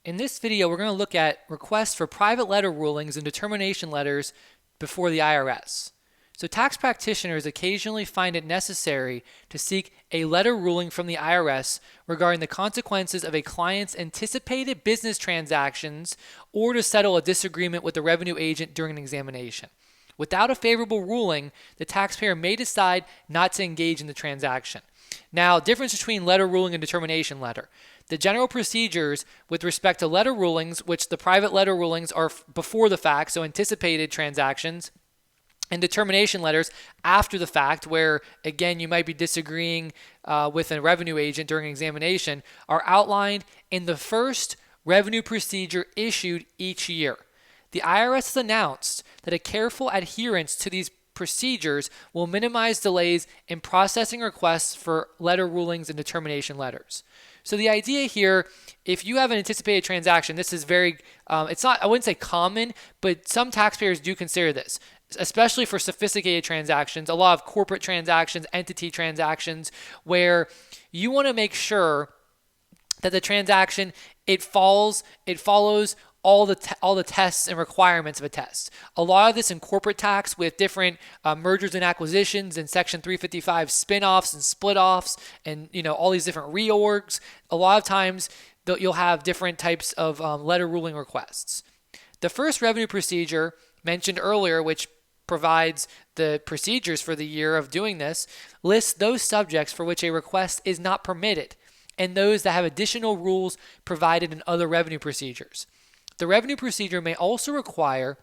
In this video, we're going to look at requests for private letter rulings and determination letters before the IRS. So tax practitioners occasionally find it necessary to seek a letter ruling from the IRS regarding the consequences of a client's anticipated business transactions or to settle a disagreement with the revenue agent during an examination. Without a favorable ruling, the taxpayer may decide not to engage in the transaction. Now, difference between letter ruling and determination letter. The general procedures with respect to letter rulings, which the private letter rulings are before the fact, so anticipated transactions, and determination letters after the fact, where again you might be disagreeing with a revenue agent during an examination, are outlined in the first revenue procedure issued each year. The IRS has announced that a careful adherence to these procedures will minimize delays in processing requests for letter rulings and determination letters. So the idea here, if you have an anticipated transaction, this is very, it's not, I wouldn't say common, but some taxpayers do consider this, especially for sophisticated transactions, a lot of corporate transactions, entity transactions, where you want to make sure that the transaction, it follows all the tests and requirements of a test. A lot of this in corporate tax with different mergers and acquisitions and Section 355 spin-offs and split-offs and all these different reorgs. A lot of times you'll have different types of letter ruling requests. The first revenue procedure mentioned earlier, which provides the procedures for the year of doing this, lists those subjects for which a request is not permitted and those that have additional rules provided in other revenue procedures. The revenue procedure may also require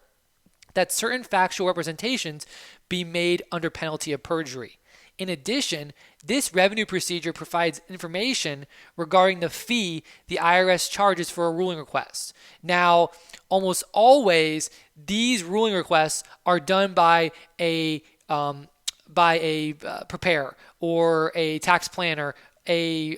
that certain factual representations be made under penalty of perjury. In addition, this revenue procedure provides information regarding the fee the IRS charges for a ruling request. Now, almost always, these ruling requests are done by a preparer or a tax planner, a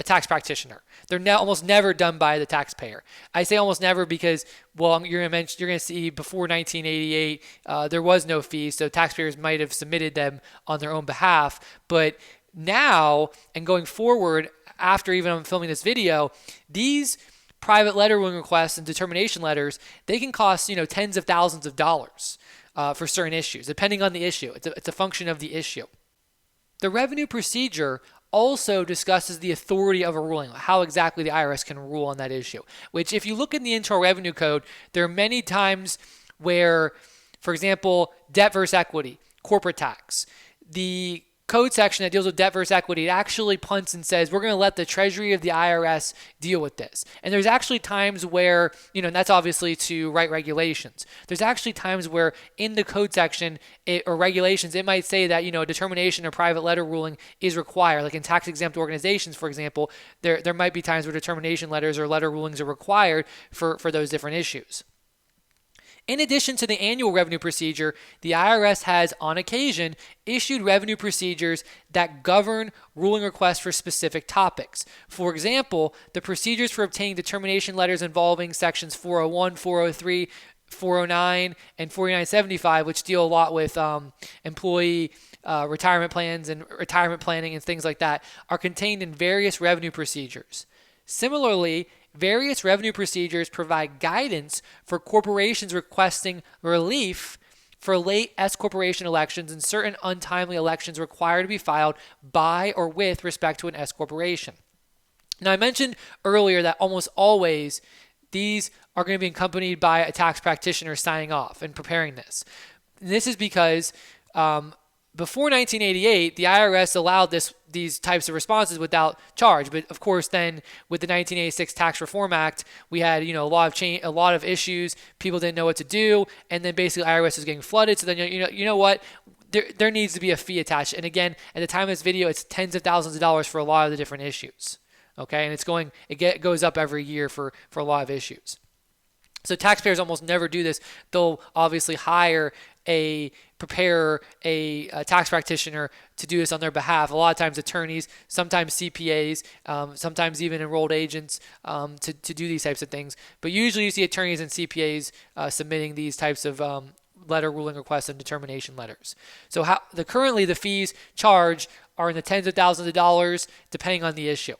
tax practitioner. They're now almost never done by the taxpayer. I say almost never because, well, you're going to see before 1988 there was no fee, so taxpayers might have submitted them on their own behalf. But now and going forward, after even I'm filming this video, these private letter ruling requests and determination letters, they can cost tens of thousands of dollars for certain issues, depending on the issue. It's a function of the issue. The revenue procedure also discusses the authority of a ruling, how exactly the IRS can rule on that issue, which if you look in the Internal Revenue Code, there are many times where, for example, debt versus equity, corporate tax, the code section that deals with debt versus equity, it actually punts and says, we're going to let the Treasury of the IRS deal with this. And there's actually times where, and that's obviously to write regulations. There's actually times where in the code section or regulations, it might say that, a determination or private letter ruling is required. Like in tax exempt organizations, for example, there might be times where determination letters or letter rulings are required for those different issues. In addition to the annual revenue procedure, the IRS has, on occasion, issued revenue procedures that govern ruling requests for specific topics. For example, the procedures for obtaining determination letters involving sections 401, 403, 409, and 4975, which deal a lot with employee retirement plans and retirement planning and things like that, are contained in various revenue procedures. Similarly, various revenue procedures provide guidance for corporations requesting relief for late S corporation elections and certain untimely elections required to be filed by or with respect to an S corporation. Now, I mentioned earlier that almost always these are going to be accompanied by a tax practitioner signing off and preparing this. And this is because before 1988, the IRS allowed these types of responses without charge. But of course, then with the 1986 Tax Reform Act, we had a lot of issues. People didn't know what to do, and then basically IRS was getting flooded. So then you know what? There needs to be a fee attached. And again, at the time of this video, it's tens of thousands of dollars for a lot of the different issues. Okay, and it goes up every year for a lot of issues. So taxpayers almost never do this. They'll obviously hire a preparer, a tax practitioner to do this on their behalf. A lot of times attorneys, sometimes CPAs, sometimes even enrolled agents to do these types of things. But usually you see attorneys and CPAs submitting these types of letter ruling requests and determination letters. So currently the fees charged are in the tens of thousands of dollars depending on the issue.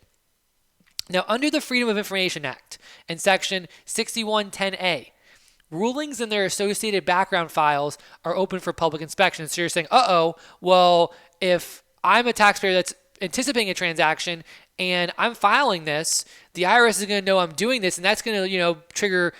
Now, under the Freedom of Information Act in Section 6110A, rulings and their associated background files are open for public inspection. So you're saying, well, if I'm a taxpayer that's anticipating a transaction and I'm filing this, the IRS is going to know I'm doing this, and that's going to, trigger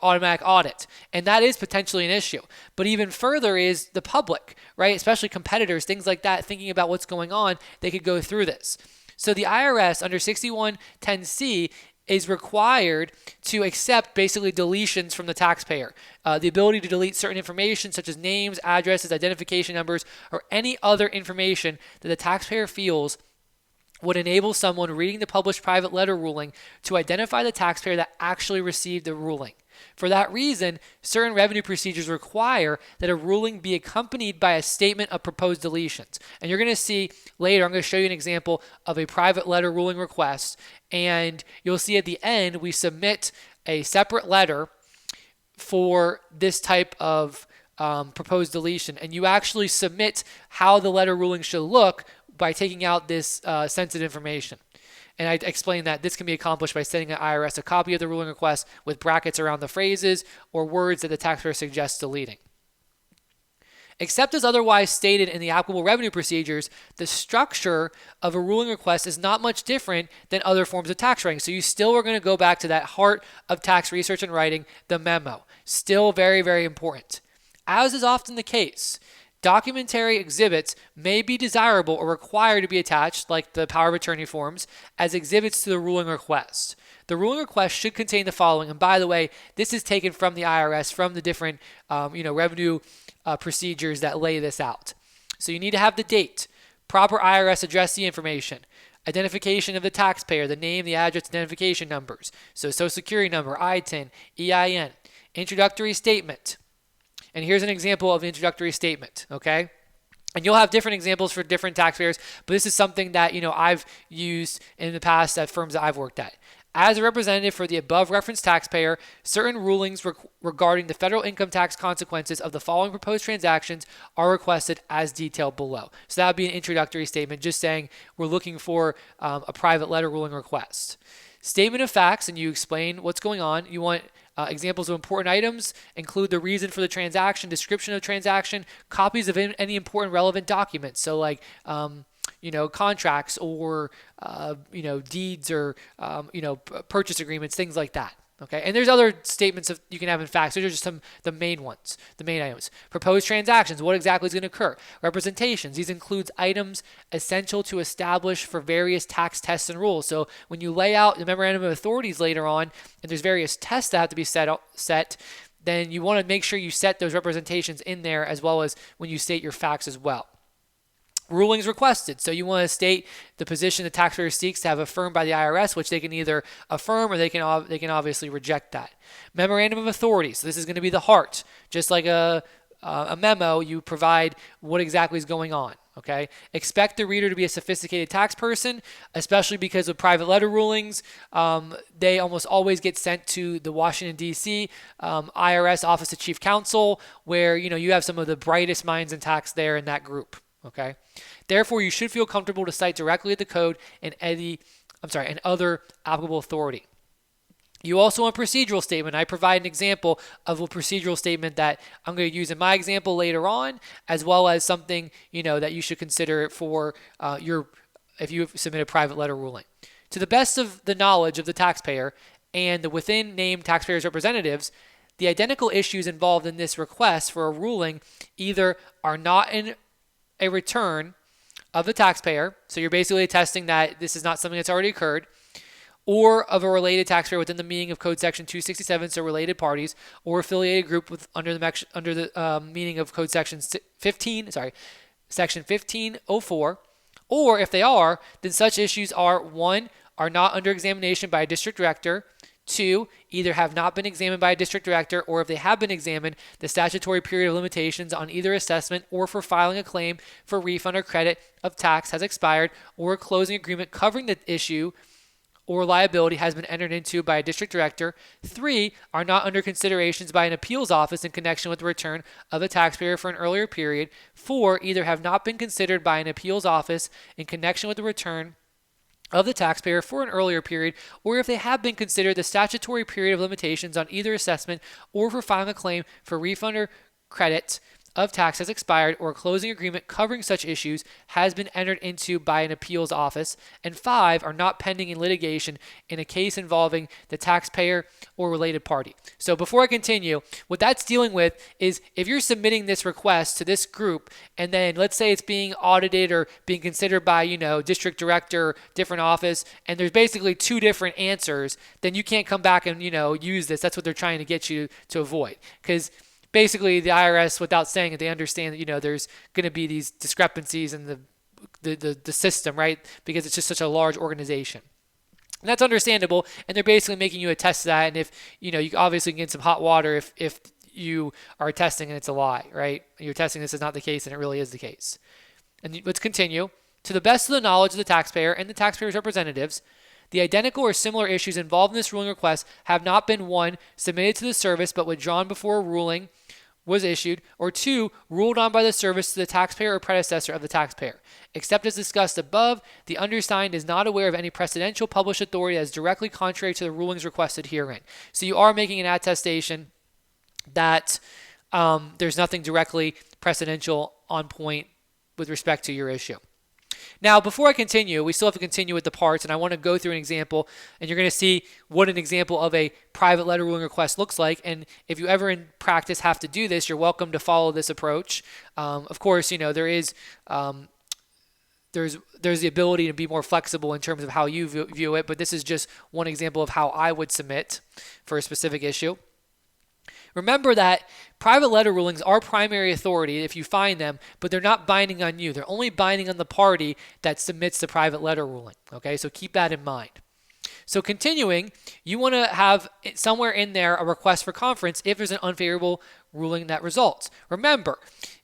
automatic audit. And that is potentially an issue. But even further is the public, right? Especially competitors, things like that, thinking about what's going on, they could go through this. So the IRS under 6110C is required to accept basically deletions from the taxpayer. The ability to delete certain information such as names, addresses, identification numbers, or any other information that the taxpayer feels would enable someone reading the published private letter ruling to identify the taxpayer that actually received the ruling. For that reason, certain revenue procedures require that a ruling be accompanied by a statement of proposed deletions. And you're going to see later, I'm going to show you an example of a private letter ruling request. And you'll see at the end, we submit a separate letter for this type of proposed deletion. And you actually submit how the letter ruling should look by taking out this sensitive information. And I explained that this can be accomplished by sending the IRS a copy of the ruling request with brackets around the phrases or words that the taxpayer suggests deleting. Except as otherwise stated in the applicable revenue procedures, the structure of a ruling request is not much different than other forms of tax writing. So you still are going to go back to that heart of tax research and writing, the memo. Still very, very important. As is often the case, documentary exhibits may be desirable or required to be attached, like the power of attorney forms, as exhibits to the ruling request. The ruling request should contain the following, and by the way, this is taken from the IRS, from the different revenue procedures that lay this out. So you need to have the date, proper IRS addressee information, identification of the taxpayer, the name, the address, identification numbers, so Social Security number, ITIN, EIN, introductory statement. And here's an example of introductory statement, okay? And you'll have different examples for different taxpayers, but this is something that, I've used in the past at firms that I've worked at. As a representative for the above referenced taxpayer, certain rulings regarding the federal income tax consequences of the following proposed transactions are requested as detailed below. So that would be an introductory statement, just saying we're looking for a private letter ruling request. Statement of facts, and you explain what's going on. You want examples of important items, include the reason for the transaction, description of transaction, copies of any important relevant documents. So like, contracts or, deeds or, purchase agreements, things like that. Okay. And there's other statements you can have in facts. Those are just the main ones, the main items. Proposed transactions, what exactly is going to occur? Representations, these includes items essential to establish for various tax tests and rules. So when you lay out the memorandum of authorities later on, and there's various tests that have to be set, then you want to make sure you set those representations in there as well as when you state your facts as well. Rulings requested. So you want to state the position the taxpayer seeks to have affirmed by the IRS, which they can either affirm or they can obviously reject that. Memorandum of authority. So this is going to be the heart. Just like a memo, you provide what exactly is going on. Okay. Expect the reader to be a sophisticated tax person, especially because of private letter rulings. They almost always get sent to the Washington, D.C. IRS Office of Chief Counsel, where you have some of the brightest minds in tax there in that group. Okay. Therefore, you should feel comfortable to cite directly at the code and other applicable authority. You also want a procedural statement. I provide an example of a procedural statement that I'm going to use in my example later on, as well as something that you should consider for if you submit a private letter ruling. To the best of the knowledge of the taxpayer and the within named taxpayers' representatives, the identical issues involved in this request for a ruling either are not in a return of the taxpayer, so you're basically attesting that this is not something that's already occurred, or of a related taxpayer within the meaning of Code Section 267, so related parties, or affiliated group under the meaning of Code Section 1504, or if they are, then such issues are 1. Are not under examination by a district director, 2, either have not been examined by a district director, or if they have been examined, the statutory period of limitations on either assessment or for filing a claim for refund or credit of tax has expired, or a closing agreement covering the issue or liability has been entered into by a district director. 3, are not under considerations by an appeals office in connection with the return of a taxpayer for an earlier period. 4, either have not been considered by an appeals office in connection with the return of the taxpayer for an earlier period, or if they have been considered the statutory period of limitations on either assessment or for filing a claim for refund or credit of tax has expired, or a closing agreement covering such issues has been entered into by an appeals office, and 5 are not pending in litigation in a case involving the taxpayer or related party. So before I continue, what that's dealing with is if you're submitting this request to this group, and then let's say it's being audited or being considered by, district director, different office, and there's basically 2 different answers, then you can't come back and, use this. That's what they're trying to get you to avoid. Because basically, the IRS, without saying it, they understand that there's going to be these discrepancies in the system, right? Because it's just such a large organization, and that's understandable. And they're basically making you attest to that. And if you obviously can get some hot water if you are attesting and it's a lie, right? You're testing this is not the case, and it really is the case. And let's continue. To the best of the knowledge of the taxpayer and the taxpayer's representatives, the identical or similar issues involved in this ruling request have not been 1, submitted to the service but withdrawn before a ruling was issued, or 2, ruled on by the service to the taxpayer or predecessor of the taxpayer. Except as discussed above, the undersigned is not aware of any precedential published authority that is directly contrary to the rulings requested herein. So you are making an attestation that there's nothing directly precedential on point with respect to your issue. Now, before I continue, we still have to continue with the parts, and I want to go through an example, and you're going to see what an example of a private letter ruling request looks like. And if you ever in practice have to do this, you're welcome to follow this approach. Of course, there is there's the ability to be more flexible in terms of how you view it, but this is just one example of how I would submit for a specific issue. Remember that private letter rulings are primary authority if you find them, but they're not binding on you. They're only binding on the party that submits the private letter ruling. Okay, so keep that in mind. So continuing, you want to have somewhere in there a request for conference if there's an unfavorable ruling that results. Remember,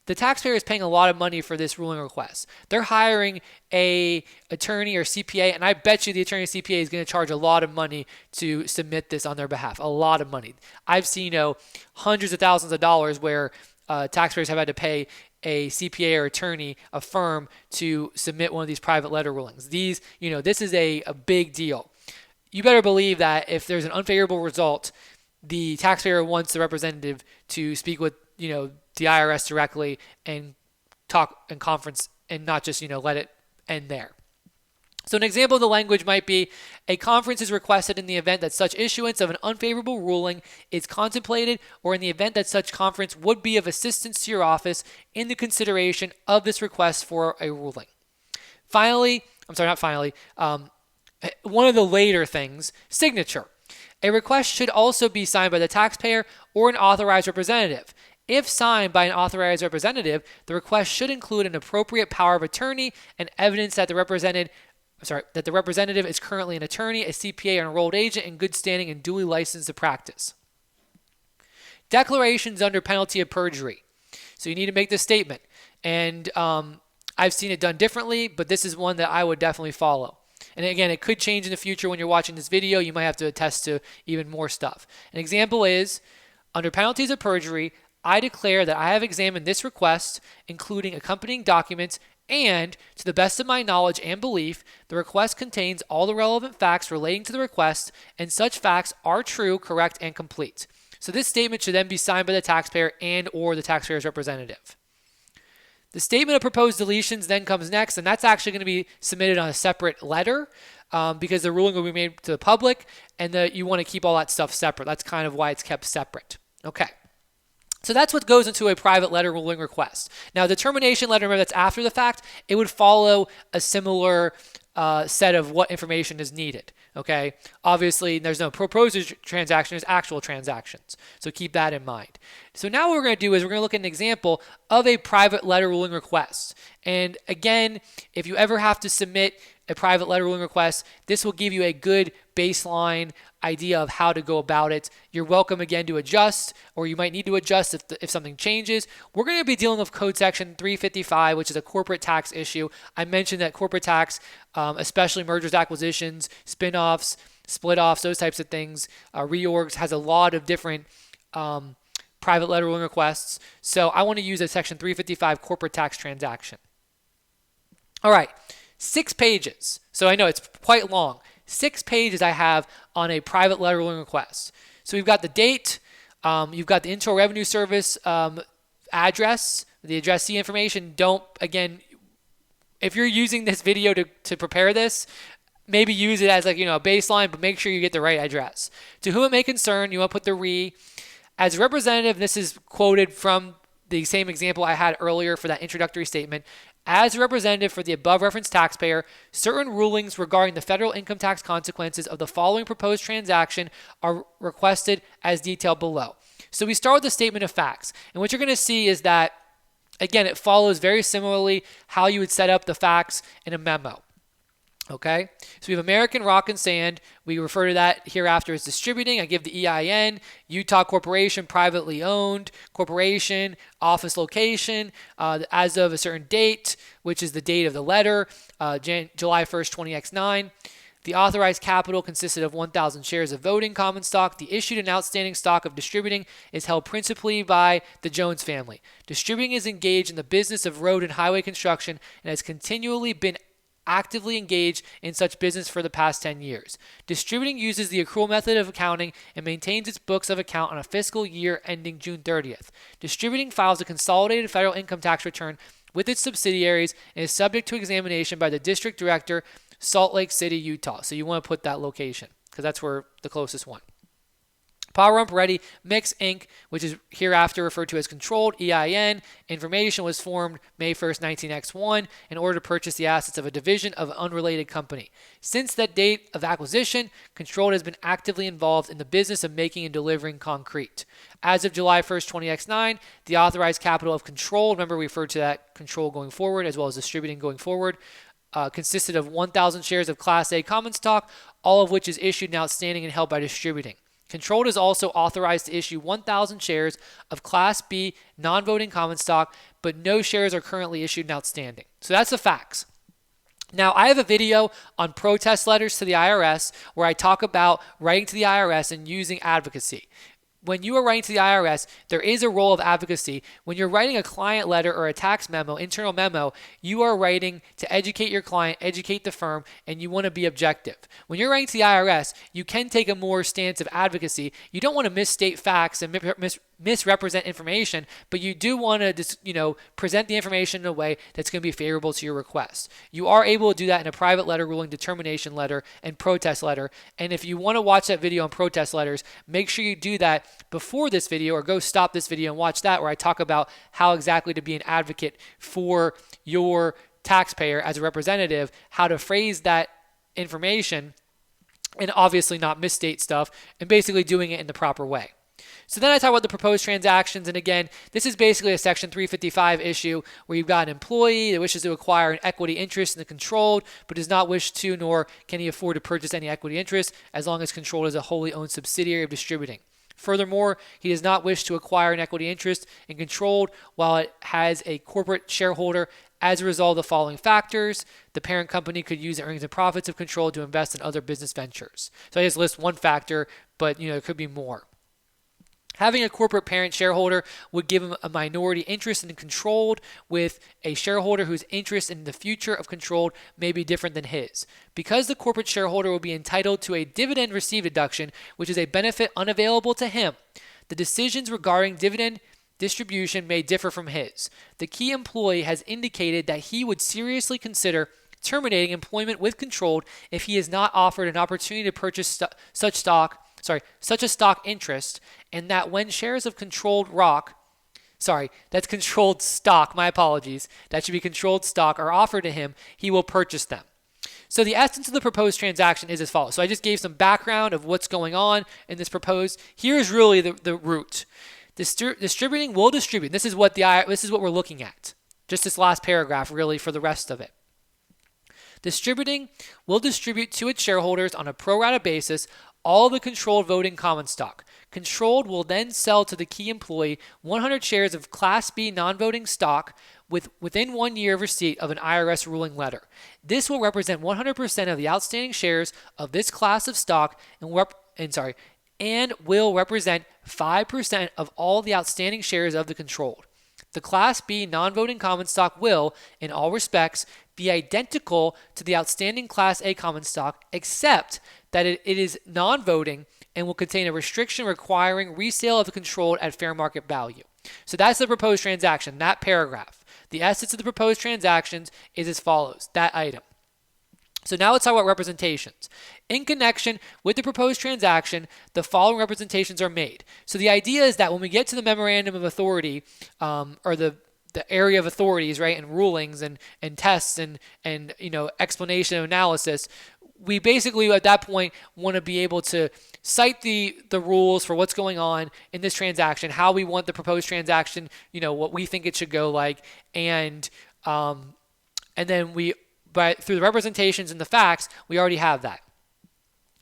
the taxpayer is paying a lot of money for this ruling request. They're hiring a attorney or CPA, and I bet you the attorney or CPA is going to charge a lot of money to submit this on their behalf. A lot of money. I've seen hundreds of thousands of dollars where taxpayers have had to pay a CPA or attorney, a firm, to submit one of these private letter rulings. This is a big deal. You better believe that if there's an unfavorable result, the taxpayer wants the representative to speak with the IRS directly and talk and conference, and not just let it end there. So an example of the language might be, a conference is requested in the event that such issuance of an unfavorable ruling is contemplated, or in the event that such conference would be of assistance to your office in the consideration of this request for a ruling. One of the later things, signature. A request should also be signed by the taxpayer or an authorized representative. If signed by an authorized representative, the request should include an appropriate power of attorney and evidence that the representative is currently an attorney, a CPA, or an enrolled agent in good standing and duly licensed to practice. Declarations under penalty of perjury. So you need to make this statement. And I've seen it done differently, but this is one that I would definitely follow. And again, it could change in the future when you're watching this video. You might have to attest to even more stuff. An example is, under penalties of perjury, I declare that I have examined this request, including accompanying documents, and to the best of my knowledge and belief, the request contains all the relevant facts relating to the request, and such facts are true, correct, and complete. So this statement should then be signed by the taxpayer and or the taxpayer's representative. The statement of proposed deletions then comes next, and that's actually going to be submitted on a separate letter because the ruling will be made to the public, and you want to keep all that stuff separate. That's kind of why it's kept separate. Okay. So that's what goes into a private letter ruling request. Now, the termination letter, remember, that's after the fact. It would follow a similar set of what information is needed. Okay. Obviously, there's no proposed transaction, there's actual transactions. So keep that in mind. So now what we're going to do is we're going to look at an example of a private letter ruling request. And again, if you ever have to submit a private letter ruling request, this will give you a good baseline idea of how to go about it. You're welcome again to adjust, or you might need to adjust if something changes. We're going to be dealing with Code Section 355, which is a corporate tax issue. I mentioned that corporate tax, especially mergers, acquisitions, spin-offs, split-offs, those types of things, reorgs, has a lot of different private letter ruling requests. So I want to use a Section 355 corporate tax transaction. All right. 6 pages. So I know it's quite long. 6 pages I have on a private letter ruling request. So we've got the date, you've got the Internal Revenue Service address, the addressee information. Again, if you're using this video to prepare this, maybe use it as a baseline, but make sure you get the right address. To whom it may concern, you want to put the re. As a representative, this is quoted from the same example I had earlier for that introductory statement. As a representative for the above referenced taxpayer, certain rulings regarding the federal income tax consequences of the following proposed transaction are requested as detailed below. So we start with the statement of facts. And what you're going to see is that, again, it follows very similarly how you would set up the facts in a memo. Okay, so we have American Rock and Sand. We refer to that hereafter as distributing. I give the EIN, Utah Corporation, privately owned corporation, office location, as of a certain date, which is the date of the letter, July 1st, 20X9. The authorized capital consisted of 1,000 shares of voting common stock. The issued and outstanding stock of distributing is held principally by the Jones family. Distributing is engaged in the business of road and highway construction and has continually been actively engaged in such business for the past 10 years. Distributing uses the accrual method of accounting and maintains its books of account on a fiscal year ending June 30th. Distributing files a consolidated federal income tax return with its subsidiaries and is subject to examination by the district director, Salt Lake City, Utah. So you want to put that location because that's where the closest one. Power Rump Ready Mix Inc., which is hereafter referred to as Controlled EIN. Information was formed May 1st, 19X1 in order to purchase the assets of a division of an unrelated company. Since that date of acquisition, Controlled has been actively involved in the business of making and delivering concrete. As of July 1st, 20X9, the authorized capital of Controlled, remember we referred to that Control going forward as well as distributing going forward, consisted of 1,000 shares of Class A common stock, all of which is issued and outstanding and held by distributing. Controlled is also authorized to issue 1,000 shares of Class B non-voting common stock, but no shares are currently issued and outstanding. So that's the facts. Now, I have a video on protest letters to the IRS where I talk about writing to the IRS and using advocacy. When you are writing to the IRS, there is a role of advocacy. When you're writing a client letter or a tax memo, internal memo, you are writing to educate your client, educate the firm, and you want to be objective. When you're writing to the IRS, you can take a more stance of advocacy. You don't want to misstate facts and misrepresent information, but you do want to present the information in a way that's going to be favorable to your request. You are able to do that in a private letter ruling, determination letter, and protest letter. And if you want to watch that video on protest letters, make sure you do that before this video, or go stop this video and watch that, where I talk about how exactly to be an advocate for your taxpayer as a representative, how to phrase that information and obviously not misstate stuff, and basically doing it in the proper way. So then I talk about the proposed transactions, and again, this is basically a Section 355 issue where you've got an employee that wishes to acquire an equity interest in the controlled, but does not wish to, nor can he afford to purchase any equity interest as long as controlled is a wholly owned subsidiary of distributing. Furthermore, he does not wish to acquire an equity interest in controlled while it has a corporate shareholder. As a result of the following factors, the parent company could use the earnings and profits of controlled to invest in other business ventures. So I just list one factor, but there could be more. Having a corporate parent shareholder would give him a minority interest in controlled, with a shareholder whose interest in the future of controlled may be different than his. Because the corporate shareholder will be entitled to a dividend received deduction, which is a benefit unavailable to him, the decisions regarding dividend distribution may differ from his. The key employee has indicated that he would seriously consider terminating employment with controlled if he is not offered an opportunity to purchase such a stock interest, and that when shares of controlled that's controlled stock, my apologies, that should be controlled stock, are offered to him, he will purchase them. So the essence of the proposed transaction is as follows. So I just gave some background of what's going on in this proposed. Here's really the root. Distributing will distribute. This is what we're looking at. Just this last paragraph, really, for the rest of it. Distributing will distribute to its shareholders on a pro rata basis all the controlled voting common stock. Controlled will then sell to the key employee 100 shares of Class B non-voting stock within 1 year of receipt of an IRS ruling letter. This will represent 100% of the outstanding shares of this class of stock and will represent 5% of all the outstanding shares of the controlled. The Class B non-voting common stock will, in all respects, be identical to the outstanding Class A common stock, except that it is non-voting and will contain a restriction requiring resale of the controlled at fair market value. So that's the proposed transaction, that paragraph. The essence of the proposed transactions is as follows, that item. So now let's talk about representations. In connection with the proposed transaction, the following representations are made. So the idea is that when we get to the memorandum of authority, or the area of authorities, right, and rulings and tests and explanation and analysis, we basically at that point want to be able to cite the rules for what's going on in this transaction, how we want the proposed transaction, what we think it should go like, and then but through the representations and the facts, we already have that.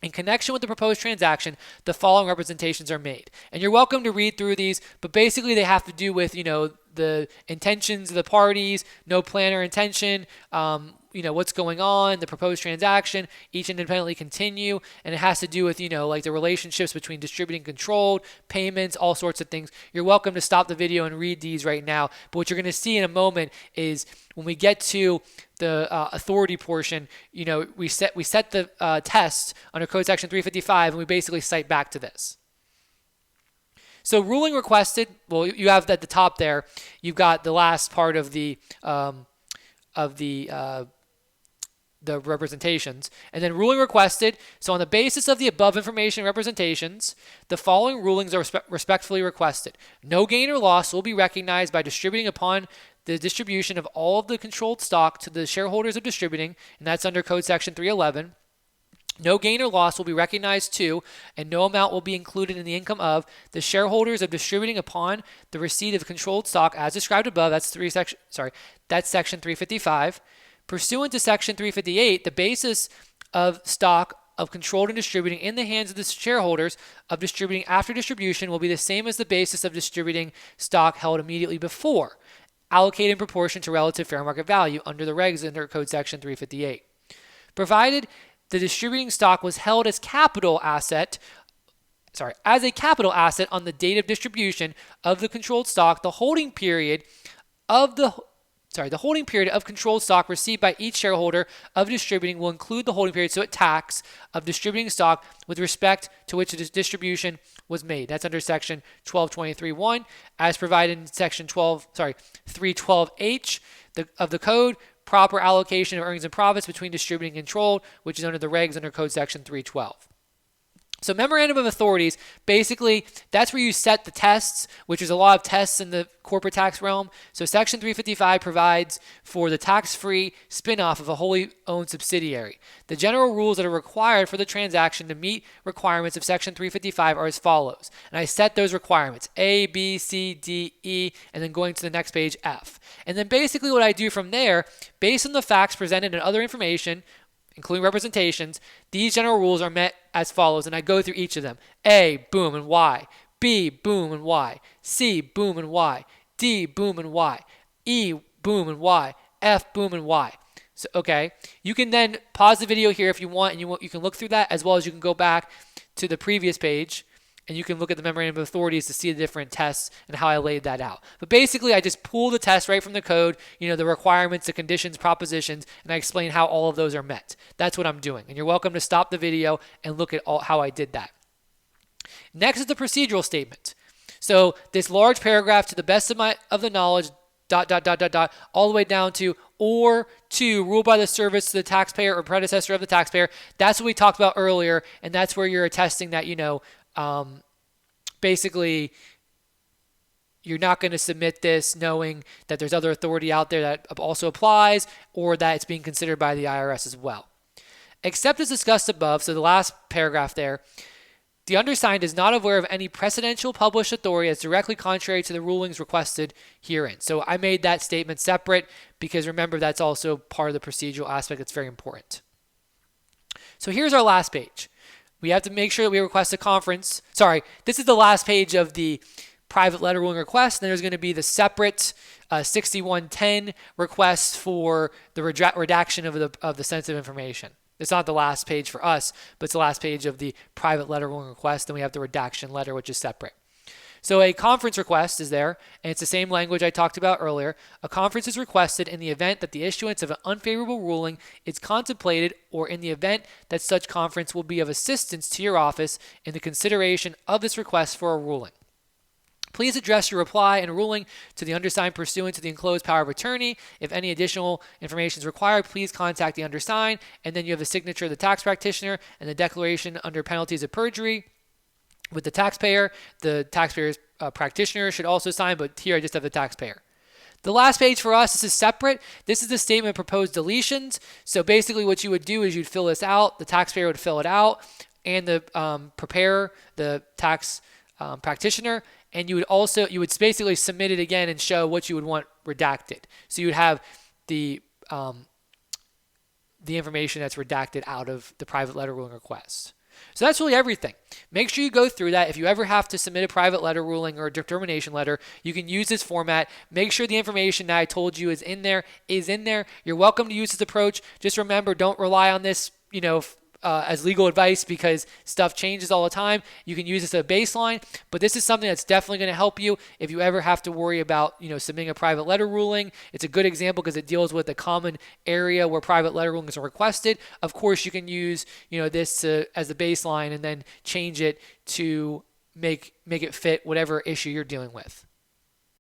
In connection with the proposed transaction, the following representations are made. And you're welcome to read through these, but basically they have to do with, the intentions of the parties, no plan or intention, what's going on, the proposed transaction, each independently continue, and it has to do with, like the relationships between distributing controlled, payments, all sorts of things. You're welcome to stop the video and read these right now, but what you're going to see in a moment is when we get to the authority portion, we set the test under Code Section 355, and we basically cite back to this. So ruling requested, well, you have at the top there, you've got the last part of the representations, and then ruling requested. So on the basis of the above information and representations, the following rulings are respectfully requested. No gain or loss will be recognized by distributing upon the distribution of all of the controlled stock to the shareholders of distributing, and that's under Code Section 311. No gain or loss will be recognized to, and no amount will be included in the income of, the shareholders of distributing upon the receipt of controlled stock as described above. That's Section 355. Pursuant to Section 358, the basis of stock of controlled and distributing in the hands of the shareholders of distributing after distribution will be the same as the basis of distributing stock held immediately before, allocated in proportion to relative fair market value under the regs under Code Section 358. Provided the distributing stock was held as a capital asset on the date of distribution of the controlled stock, the holding period of controlled stock received by each shareholder of distributing will include the holding period, so tax of distributing stock with respect to which the distribution was made. That's under Section 1223.1, as provided in Section 312H of the Code. Proper allocation of earnings and profits between distributing and controlled, which is under the regs under Code Section 312. So memorandum of authorities, basically, that's where you set the tests, which is a lot of tests in the corporate tax realm. So Section 355 provides for the tax-free spinoff of a wholly owned subsidiary. The general rules that are required for the transaction to meet requirements of Section 355 are as follows. And I set those requirements, A, B, C, D, E, and then going to the next page, F. And then basically what I do from there, based on the facts presented and other information, including representations, these general rules are met as follows, and I go through each of them. A, boom, and Y. B, boom, and Y. C, boom, and Y. D, boom, and Y. E, boom, and Y. F, boom, and Y. So, okay, you can then pause the video here if you want, and you can look through that, as well as you can go back to the previous page, and you can look at the memorandum of authorities to see the different tests and how I laid that out. But basically, I just pull the test right from the code, the requirements, the conditions, propositions, and I explain how all of those are met. That's what I'm doing. And you're welcome to stop the video and look at how I did that. Next is the procedural statement. So this large paragraph, to the best of the knowledge, ... all the way down to or to rule by the service to the taxpayer or predecessor of the taxpayer. That's what we talked about earlier, and that's where you're attesting that, basically, you're not going to submit this knowing that there's other authority out there that also applies, or that it's being considered by the IRS as well. Except as discussed above, so the last paragraph there, the undersigned is not aware of any precedential published authority as directly contrary to the rulings requested herein. So I made that statement separate because remember, that's also part of the procedural aspect that's very important. So here's our last page. We have to make sure that we request a conference. Sorry, this is the last page of the private letter ruling request. Then there's going to be the separate 6110 request for the redaction of the sensitive information. It's not the last page for us, but it's the last page of the private letter ruling request. Then we have the redaction letter, which is separate. So a conference request is there, and it's the same language I talked about earlier. A conference is requested in the event that the issuance of an unfavorable ruling is contemplated or in the event that such conference will be of assistance to your office in the consideration of this request for a ruling. Please address your reply and ruling to the undersigned pursuant to the enclosed power of attorney. If any additional information is required, please contact the undersigned. And then you have the signature of the tax practitioner and the declaration under penalties of perjury with the taxpayer. The taxpayer's practitioner should also sign, but here I just have the taxpayer. The last page for us, this is separate. This is the statement of proposed deletions. So basically what you would do is you'd fill this out, the taxpayer would fill it out, and the preparer, the tax practitioner, and you would basically submit it again and show what you would want redacted. So you would have the information that's redacted out of the private letter ruling request. So that's really everything. Make sure you go through that. If you ever have to submit a private letter ruling or a determination letter, you can use this format. Make sure the information that I told you is in there. You're welcome to use this approach. Just remember, don't rely on this, as legal advice because stuff changes all the time. You can use this as a baseline, but this is something that's definitely going to help you if you ever have to worry about, submitting a private letter ruling. It's a good example because it deals with a common area where private letter rulings are requested. Of course, you can use, this as a baseline and then change it to make it fit whatever issue you're dealing with.